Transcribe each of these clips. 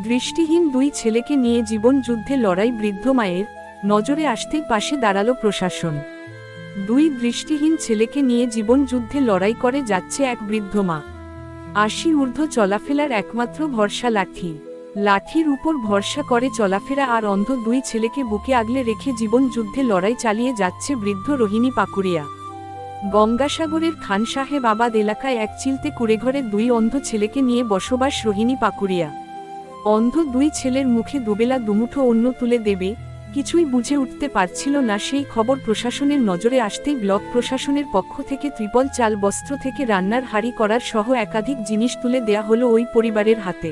দৃষ্টিহীন দুই ছেলেকে নিয়ে জীবন যুদ্ধে লড়াই বৃদ্ধ মায়ের নজরে আসতেই পাশে দাঁড়ালো প্রশাসন। দুই দৃষ্টিহীন ছেলেকে নিয়ে জীবন যুদ্ধে লড়াই করে যাচ্ছে এক বৃদ্ধ মা। ৮০ ঊর্ধ্ব চলাফেরার একমাত্র ভরসা লাঠি। লাঠির উপর ভরসা করে চলাফেরা আর অন্ধ দুই ছেলেকে বুকে আগলে রেখে জীবন যুদ্ধে লড়াই চালিয়ে যাচ্ছে বৃদ্ধ রোহিণী পাকুড়িয়া। গঙ্গাসাগরের খান সাহেবাবাদ এলাকায় এক চিলতে কুড়েঘরে দুই অন্ধ ছেলেকে নিয়ে বসবাস রোহিণী পাকুড়িয়া। অন্ধ দুই ছেলের মুখে দুবেলা দুমুঠো অন্ন তুলে দেবে কিছুই বুঝে উঠতে পারছিল না। সেই খবর প্রশাসনের নজরে আসতেই ব্লক প্রশাসনের পক্ষ থেকে ত্রিপল, চাল, বস্ত্র থেকে রান্নার হাঁড়ি করার সহ একাধিক জিনিস তুলে দেয়া হলো ওই পরিবারের হাতে।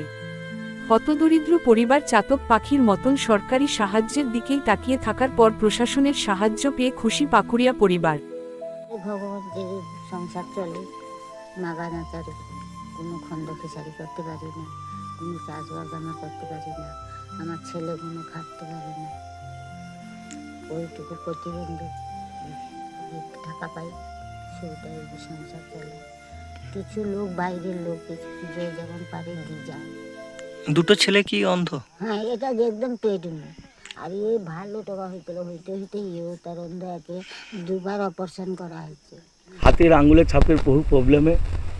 হতদরিদ্র পরিবার চাতক পাখির মতন সরকারি সাহায্যের দিকেই তাকিয়ে থাকার পর প্রশাসনের সাহায্য পেয়ে খুশি পাকুড়িয়া পরিবার। ভগবান যে সংসার চলে, মাগানা তার কোনো খন্ড খেসারি করতে পারি না, কোনো চাষবাস আমার করতে পারি না, আমার ছেলে কোনো খাটতে পারে না। ওইটুকু প্রতিবন্ধী টাকা পাই, সেটাই সংসার চলে। কিছু লোক, বাইরের লোক যে যেমন পারে দিয়ে যায়। দুটো ছেলে কি অন্ধ? হ্যাঁ, এটা একদম পেটুনি। আর এ ভালো টাকা হইতে এও তার অন্ধ, একে দুবার অপারেশন করা হয়েছে। হাতের আঙুলের ছাপের বহু প্রবলেমে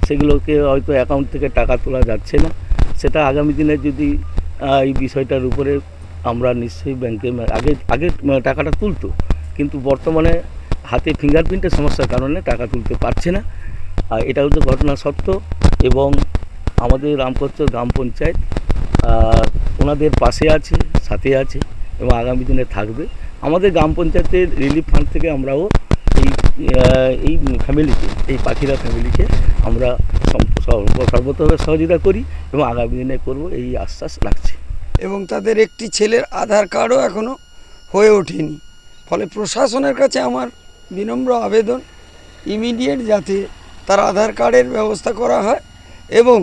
সেগুলোকে হয়তো অ্যাকাউন্ট থেকে টাকা তোলা যাচ্ছে না। সেটা আগামী দিনে যদি এই বিষয়টার উপরে আমরা নিশ্চয়ই ব্যাংকে আগে টাকাটা তুলতো, কিন্তু বর্তমানে হাতে ফিঙ্গারপ্রিন্টের সমস্যার কারণে টাকা তুলতে পারছে না। এটা হচ্ছে ঘটনা সত্য, এবং আমাদের রামকচ্চর গ্রাম পঞ্চায়েত ওনাদের পাশে আছে, সাথে আছে এবং আগামী দিনে থাকবে। আমাদের গ্রাম পঞ্চায়েতের রিলিফ ফান্ড থেকে আমরাও এই ফ্যামিলিকে, এই পাখিরা ফ্যামিলিকে আমরা সর্বতভাবে সহযোগিতা করি এবং আগামী দিনে করব এই আশ্বাস রাখছি। এবং তাদের একটি ছেলের আধার কার্ডও এখনও হয়ে ওঠেনি। ফলে প্রশাসনের কাছে আমার বিনম্র আবেদন, ইমিডিয়েট যাতে তার আধার কার্ডের ব্যবস্থা করা হয় এবং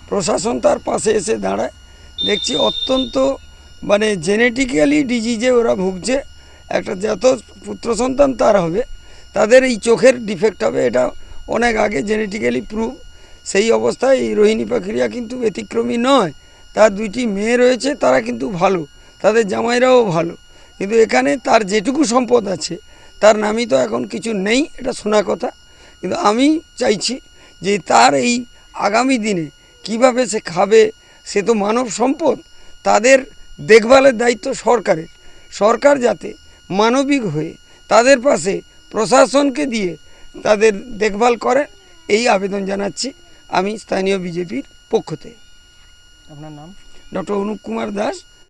প্রশাসন তার পাশে এসে দাঁড়ায়। দেখছি অত্যন্ত জেনেটিক্যালি ডিজিজে ওরা ভুগছে। একটা যত পুত্র সন্তান তার হবে, তাদের এই চোখের ডিফেক্ট হবে, এটা অনেক আগে জেনেটিক্যালি প্রুভ। সেই অবস্থায় এই রোহিণী পাকুড়িয়া কিন্তু ব্যতিক্রমী নয়। তার দুইটি মেয়ে রয়েছে, তারা কিন্তু ভালো, তাদের জামাইরাও ভালো, কিন্তু এখানে তার যেটুকু সম্পদ আছে তার নামই তো এখন কিছু নেই, এটা শোনা কথা। কিন্তু আমি চাইছি যে তার এই আগামী দিনে কিভাবে সে খাবে, সে তো মানব সম্পদ, তাদের দেখভালের দায়িত্ব সরকারের। সরকার যাতে মানবিক হয়ে তাদের পাশে প্রশাসনকে দিয়ে তাদের দেখভাল করে, এই আবেদন জানাচ্ছি আমি স্থানীয় বিজেপির পক্ষ থেকে। আপনার নাম? ডক্টর অনুপ কুমার দাস।